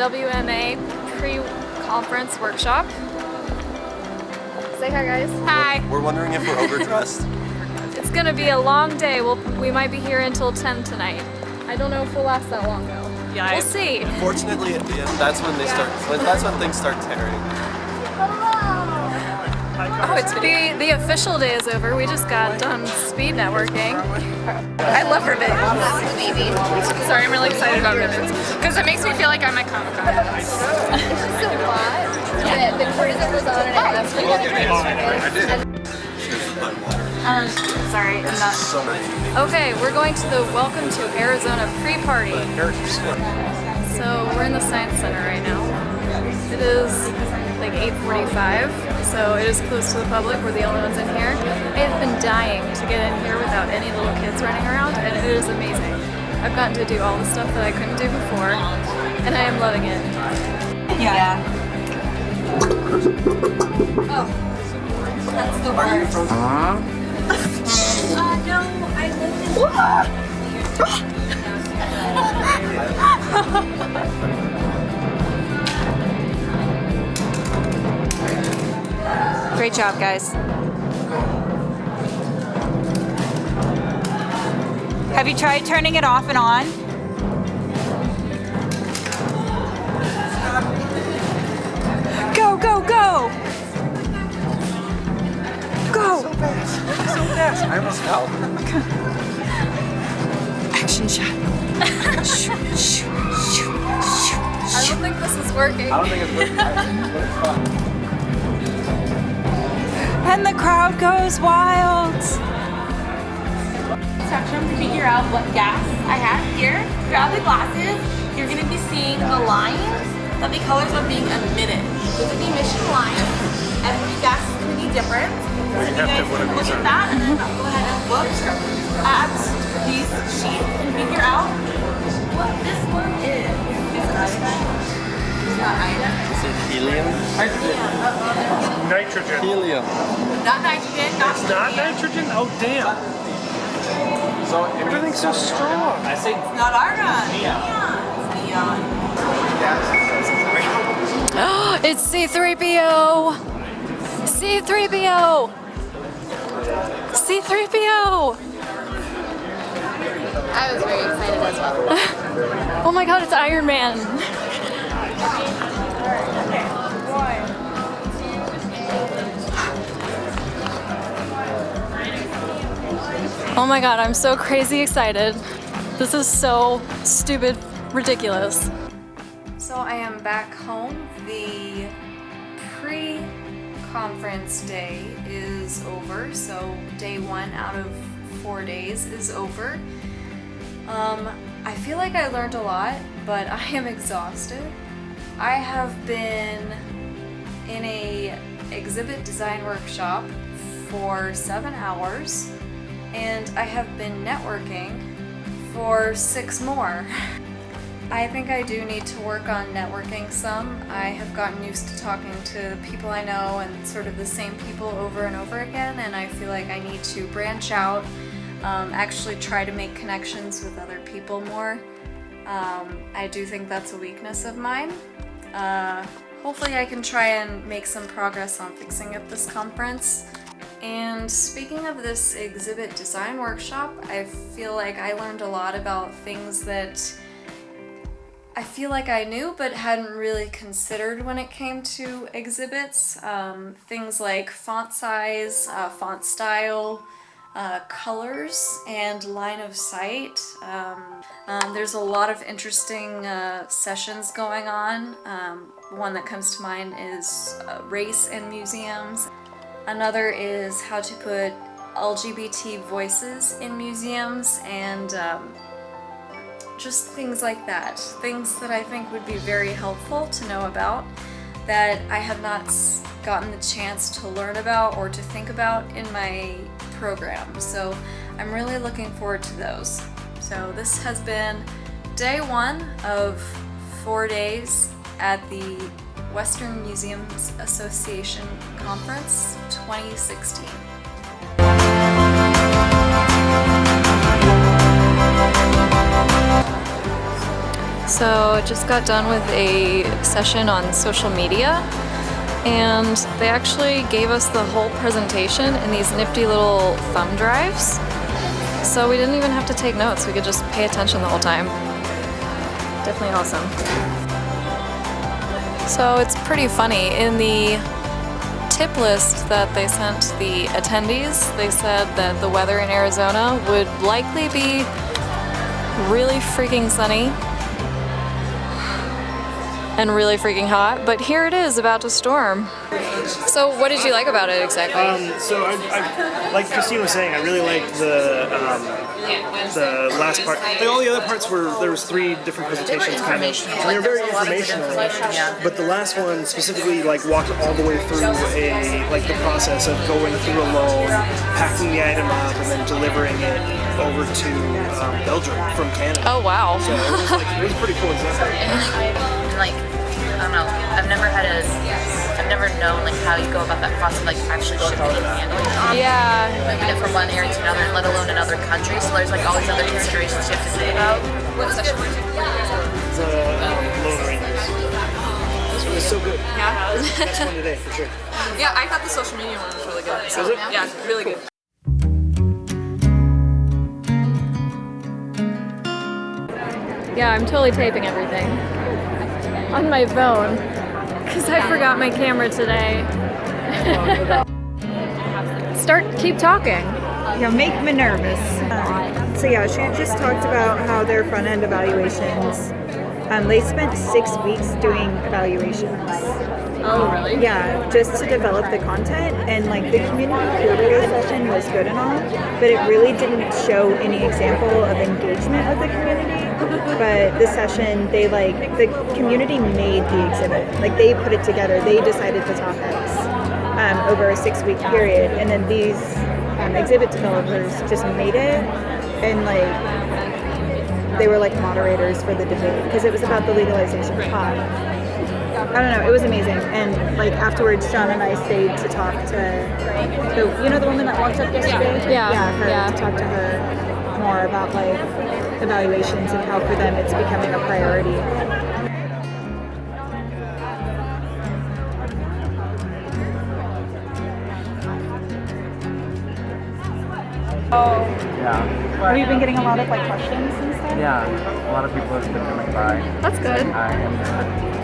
WMA pre-conference workshop. Say hi, guys. Hi. We're wondering if we're overdressed. It's gonna be a long day. We might be here until 10 tonight. I don't know if we'll last that long though. Yeah, we'll see. Fortunately, at the end, that's when they start. That's when things start tearing. Oh, it's the official day is over. We just got done speed networking. I love ribbons. Sorry, I'm really excited about ribbons because it makes me feel like I'm at Comic-Con. It's just so hot. Yeah, the cruiser was on and I sorry, I'm not. Okay, we're going to the Welcome to Arizona pre-party. So we're in the Science Center right now. It is like 8:45, so it is closed to the public. We're the only ones in here. I have been dying to get in here without any little kids running around, and it is amazing. I've gotten to do all the stuff that I couldn't do before, and I am loving it. Yeah. Oh, that's the worst. No, I live in Great job, guys. Have you tried turning it off and on? Go, go, go! Go! So fast! I almost fell. Action shot. I don't think this is working. I don't think it's working, but it's fun. And the crowd goes wild. Section to figure out what gas I have here. Grab the glasses. You're going to be seeing the lines that the colors are being emitted. These are the emission lines. Every gas is going to be different. So you guys can look at that and then go ahead and look at these sheets and figure out what this one is. Is it helium? Nitrogen. Helium. Not nitrogen, not It's not nitrogen? Oh, damn. So Everything's so strong. I think It's not argon. Neon. It's neon. It's C-3PO! C-3PO! C-3PO! I was very excited as well. Oh my god, it's Iron Man! Oh my god, I'm so crazy excited. This is so stupid, ridiculous. So I am back home. The pre-conference day is over, so day 1 out of 4 days is over. I feel like I learned a lot, but I am exhausted. I have been in a exhibit design workshop for 7 hours, and I have been networking for 6 more. I think I do need to work on networking some. I have gotten used to talking to people I know and sort of the same people over and over again, and I feel like I need to branch out, actually try to make connections with other people more. I do think that's a weakness of mine. Hopefully I can try and make some progress on fixing it this conference. And speaking of this exhibit design workshop, I feel like I learned a lot about things that I feel like I knew but hadn't really considered when it came to exhibits. Things like font size, font style, colors, and line of sight. There's a lot of interesting sessions going on. One that comes to mind is race in museums. Another is how to put LGBT voices in museums, and just things like that. Things that I think would be very helpful to know about that I have not gotten the chance to learn about or to think about in my program. So I'm really looking forward to those. So this has been day 1 of 4 days at the Western Museums Association Conference 2016. So just got done with a session on social media, and they actually gave us the whole presentation in these nifty little thumb drives. So we didn't even have to take notes, we could just pay attention the whole time. Definitely awesome. So it's pretty funny, in the tip list that they sent the attendees, they said that the weather in Arizona would likely be really freaking sunny and really freaking hot, but here it is, about to storm. So what did you like about it exactly? So I like Christine was saying, I really liked the last part. Like all the other parts there was 3 different presentations kind of, and they were very informational. But the last one specifically walked all the way through the process of going through a loan, packing the item up, and then delivering it over to Belgium from Canada. Oh wow. So it was pretty cool example. I don't know, I've never known how you go about that process of actually shipping and handling it. Yeah. Moving it from one area to another, let alone another country. So there's all these other considerations you have to think about. The loan arrangements. It was so good. Yeah. Best one today for sure. Yeah, I thought the social media one was really good. So, Was it? yeah, really good. Yeah, I'm totally taping everything on my phone because I forgot my camera today. Keep talking. Make me nervous. So yeah, she had just talked about how their front-end evaluations, they spent 6 weeks doing evaluations. Oh, really? Yeah, just to develop the content, and the community curator session was good and all, but it really didn't show any example of engagement of the community. But the session, the community made the exhibit. They put it together. They decided the topics over a 6-week period, and then these exhibit developers just made it, and they were moderators for the debate because it was about the legalization of pot. I don't know, it was amazing. And afterwards, John and I stayed to talk to the woman that walked up yesterday? Yeah. To talk to her more about evaluations and how for them it's becoming a priority. Yeah. Have you been getting a lot of questions and stuff? Yeah. A lot of people have been coming by. That's good. Hi. Do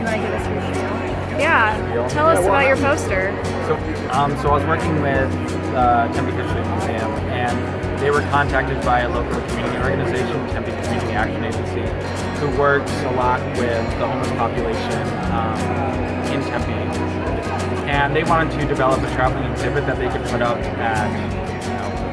you want to give us your spiel? Yeah. Tell us about your poster. So I was working with Tempe History Museum, and they were contacted by a local community organization, Tempe Community Action Agency, who works a lot with the homeless population in Tempe. And they wanted to develop a traveling exhibit that they could put up at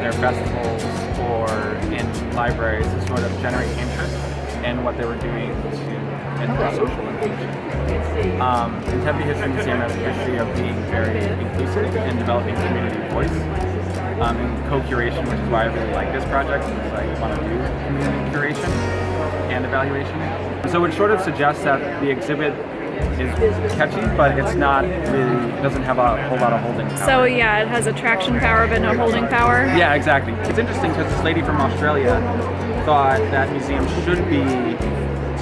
their festivals or in libraries to sort of generate interest in what they were doing to encourage social inclusion. The Tempe History Museum has a history of being very inclusive and developing community voice and co-curation, which is why I really like this project, because I want to do community curation and evaluation. So it sort of suggests that the exhibit is catchy, but it's not really, it doesn't have a whole lot of holding power. So yeah, it has attraction power but no holding power. Yeah, exactly. It's interesting because this lady from Australia thought that museums should be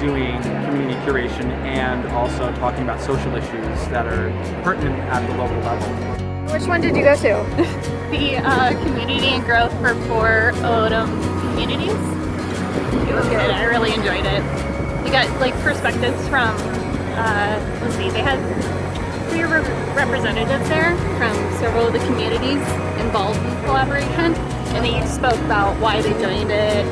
doing community curation and also talking about social issues that are pertinent at the local level. Which one did you go to? The community and growth for poor Odom communities. It was good. I really enjoyed it. We got perspectives from let's see, they had 3 representatives there from several of the communities involved in collaboration, and they each spoke about why they joined it,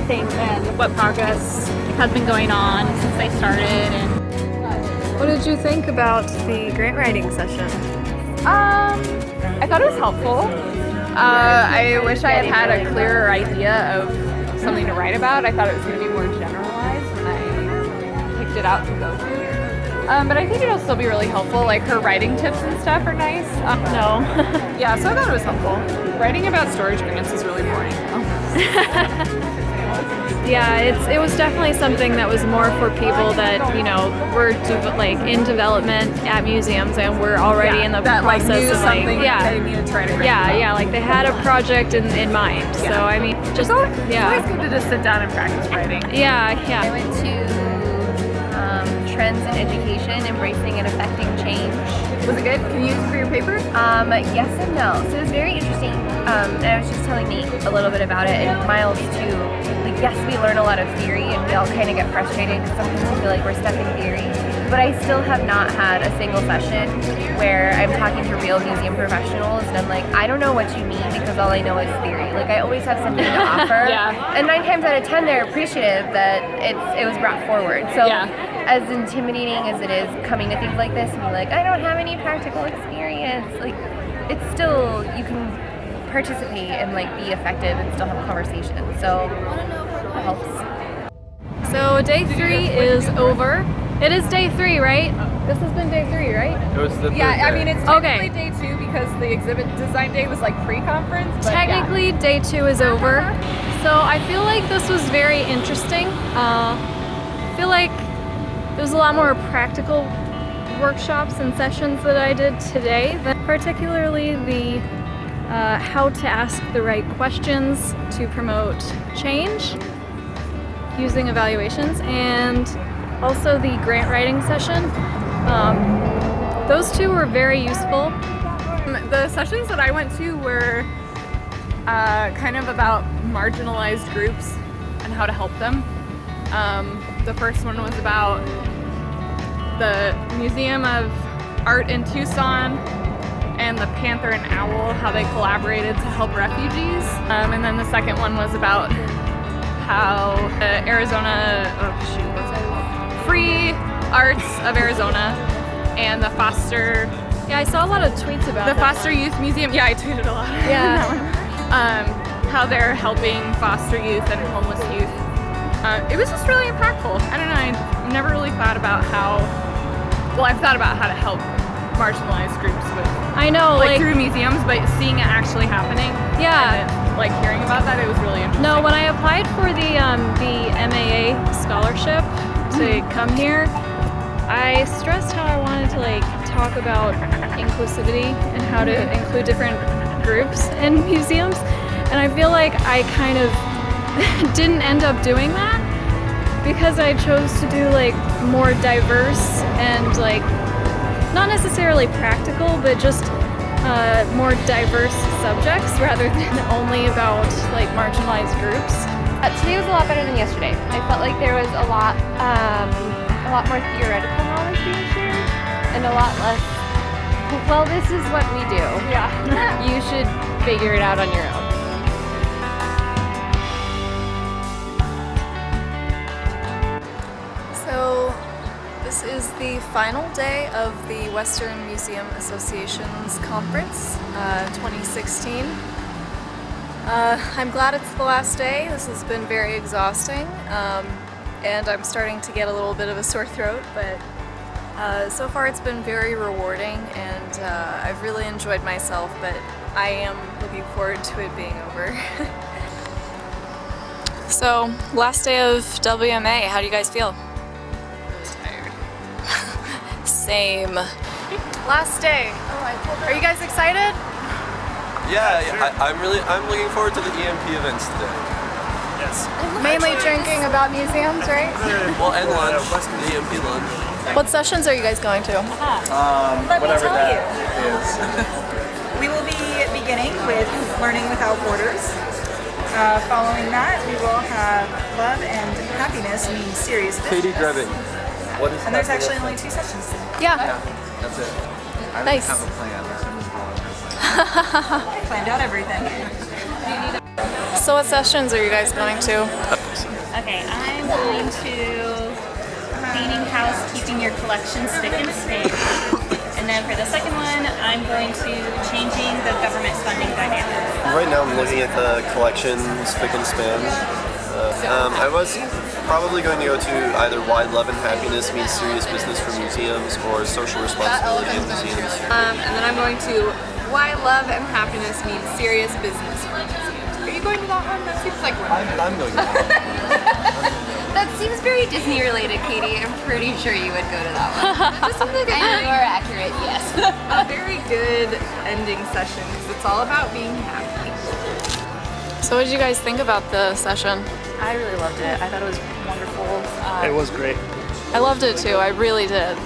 things, and what progress has been going on since they started. And What did you think about the grant writing session? I thought it was helpful. I wish I had had a clearer idea of something to write about. I thought it was going to be more generalized when I picked it out to go to. But I think it'll still be really helpful. Her writing tips and stuff are nice. No. Yeah, so I thought it was helpful. Writing about storage grants is really boring. Yeah, it was definitely something that was more for people that were in development at museums, and we're already in the process knew of something that they needed to write a grant about. they had a project in mind. Yeah. So I mean, just It's always good to just sit down and practice writing. Yeah. I went to trends in education, embracing and affecting change. Was it good? Can you use it for your paper? Yes and no. So it was very interesting. And I was just telling Nate a little bit about it, and Miles too. Like, yes, we learn a lot of theory, and we all kind of get frustrated because sometimes we feel like we're stuck in theory. But I still have not had a single session where I'm talking to real museum professionals, and I'm like, I don't know what you mean because all I know is theory. Like, I always have something to offer. And 9 times out of 10, they're appreciative that it was brought forward. So as intimidating as it is coming to things like this and be like, I don't have any practical experience, like, it's still, you can participate and like be effective and still have a conversation. So it helps. So day 3 is over. It is day 3, right? This has been day 3, right? It was the Yeah, I mean, it's technically Okay. day 2 because the exhibit design day was like pre-conference. but Technically, day 2 is over. So I feel like this was very interesting. I feel like there's a lot more practical workshops and sessions that I did today, particularly the how to ask the right questions to promote change using evaluations, and also the grant writing session. Those 2 were very useful. The sessions that I went to were kind of about marginalized groups and how to help them. The first one was about the Museum of Art in Tucson and the Panther and Owl, how they collaborated to help refugees. And then the second one was about how Free Arts of Arizona and the Foster. Yeah, I saw a lot of tweets about the Foster Youth Museum. Yeah, I tweeted a lot. Yeah. How they're helping foster youth and homeless youth. It was just really impactful. I don't know, I never really thought about how, well, I've thought about how to help marginalized groups with, I know, like through museums, but seeing it actually happening. Yeah. And then, like hearing about that, it was really interesting. No, when I applied for the MAA scholarship to come here, I stressed how I wanted to like talk about inclusivity and how to include different groups in museums, and I feel like I kind of didn't end up doing that because I chose to do like more diverse and like not necessarily practical, but just more diverse subjects rather than only about like marginalized groups. Today was a lot better than yesterday. I felt like there was a lot more theoretical knowledge being shared and a lot less, well, this is what we do. Yeah. You should figure it out on your own. So this is the final day of the Western Museum Association's conference 2016. I'm glad it's the last day. This has been very exhausting, and I'm starting to get a little bit of a sore throat, but so far it's been very rewarding, and I've really enjoyed myself, but I am looking forward to it being over. So, last day of WMA, how do you guys feel? Tired. Same. Last day. Are you guys excited? Yeah, I'm looking forward to the EMP events today. Yes. Mainly drinking about museums, right? Well, and lunch, the EMP lunch. What sessions are you guys going to? Whatever that is. We will be beginning with Learning Without Borders. Following that, we will have Love and Happiness Means Serious Business. Katie Grebbing. What is And there's actually only 2 sessions. Yeah. That's it. Nice. I have a plan. Planned out everything. So what sessions are you guys going to? Okay, I'm going to Cleaning House, Keeping Your Collection Spick and Span. And then for the second one, I'm going to Changing the Government Funding Dynamics. Right now I'm looking at the collection spick and span. I was probably going to go to either Why Love and Happiness Means Serious Business for Museums or Social Responsibility in Museums. And then I'm going to Why Love and Happiness Means Serious Business for Museums. Are you going to that one? That seems like one. I'm going to that one. That seems very Disney related, Katie. I'm pretty sure you would go to that one. That seems like And you are accurate, yes. a very good ending session because it's all about being happy. So what did you guys think about the session? I really loved it. I thought it was wonderful. It was great. I loved it too. I really did.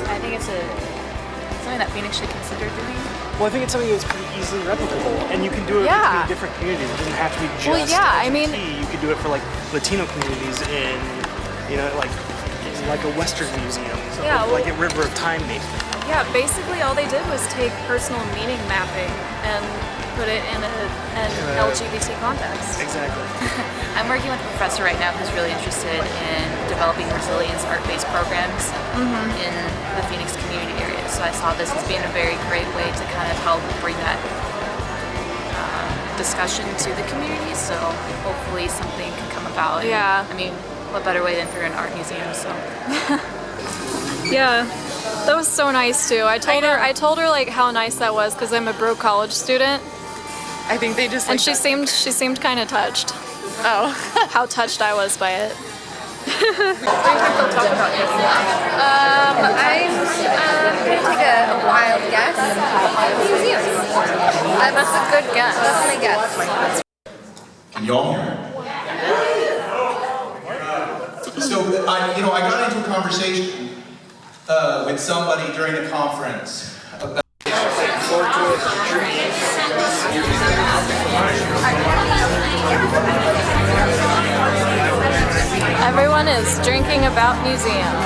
I think it's something that Phoenix should consider doing. Well, I think it's something that's pretty easily replicable, and you can do it Yeah. between different communities. It doesn't have to be just Well, yeah, I mean- LGBT. You could do it for like Latino communities in, you know, like a Western museum, so Yeah, well- like at River of Time, maybe. Yeah, basically all they did was take personal meaning mapping and put it in an LGBT context. Exactly. I'm working with a professor right now who's really interested in developing resilience art-based programs in the Phoenix community area. So I saw this as being a very great way to kind of help bring that discussion to the community. So hopefully something can come about. And, Yeah. I mean, what better way than through an art museum? So. Yeah, that was so nice too. I told her like how nice that was because I'm a broke college student, I think they just and she seemed kind of touched. Oh. How touched I was by it. I'm going to take a wild guess. Museums. That's a good guess. That's my guess. Can y'all hear me? So, I got into a conversation with somebody during a conference about Everyone is drinking about museums.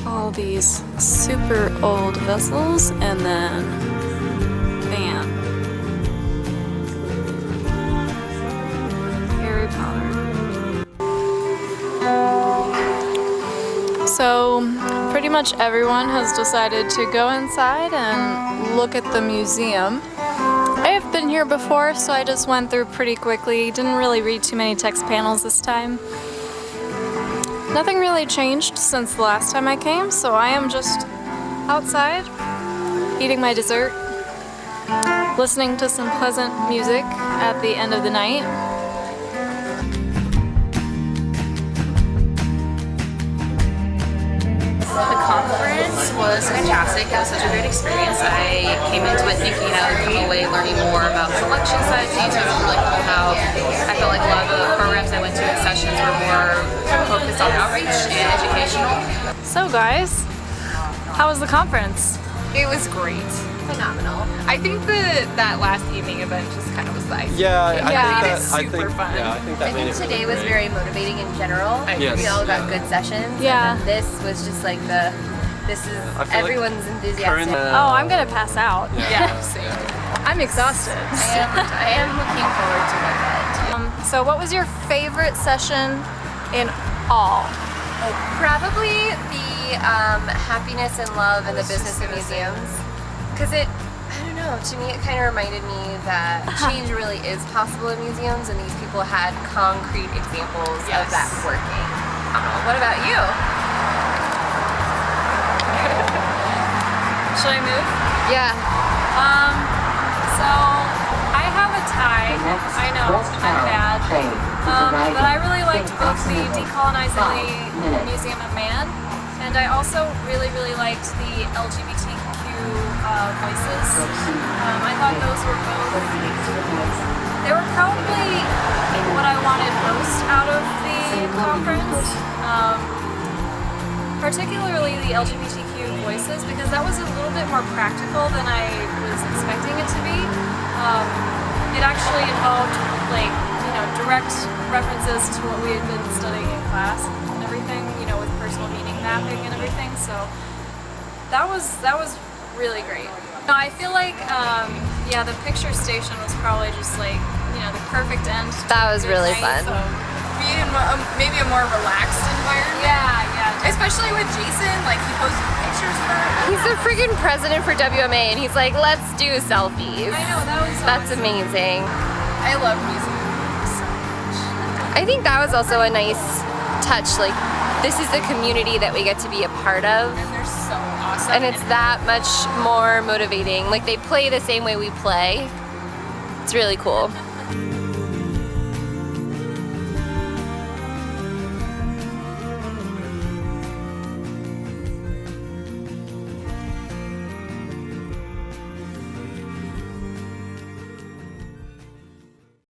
All these super old vessels, and then bam, Harry Potter. So pretty much everyone has decided to go inside and look at the museum. I have been here before, so I just went through pretty quickly. Didn't really read too many text panels this time. Nothing really changed since the last time I came, so I am just outside, eating my dessert, listening to some pleasant music at the end of the night. The conference was fantastic. It was such a great experience. I came into it thinking I would come away learning more about collection sizing. So it was really cool how I felt like a lot of the programs I went to in sessions were more focused on outreach and educational. So guys, how was the conference? It was great. Phenomenal. I think that last evening event just kind of was the icing. Yeah, I think super fun. Yeah, I think that I made think it today really was great. very motivating in general. Yes. We all got good sessions. Yeah. And then this was just like this is I feel like everyone's enthusiastic. Oh, I'm gonna pass out. Yeah, same. I'm exhausted. I am looking forward to it. So what was your favorite session in all? Probably the happiness and love and the business of museums. Because I don't know, to me it kind of reminded me that change really is possible in museums, and these people had concrete examples of that working. What about you? Should I move? Yeah. So I have a tie. I know, I'm bad. But I really liked both the Decolonizing the Museum of Man, and I also really liked the LGBTQ voices. I thought those were both, they were probably what I wanted most out of the conference. Particularly the LGBTQ voices, because that was a little bit more practical than I was expecting it to be. It actually involved direct references to what we had been studying in class and everything, with personal meaning mapping and everything. So that was really great. I feel like the picture station was probably just the perfect end. That was really fun. So be in maybe a more relaxed environment. Yeah. Especially with Jason, like he posted pictures for her. He's the friggin' president for WMA, and he's like, let's do selfies. I know, that was That's amazing. I love museums so much. I think that was also a nice touch. Like, this is the community that we get to be a part of. And they're so awesome. And it's that much more motivating. Like, they play the same way we play. It's really cool.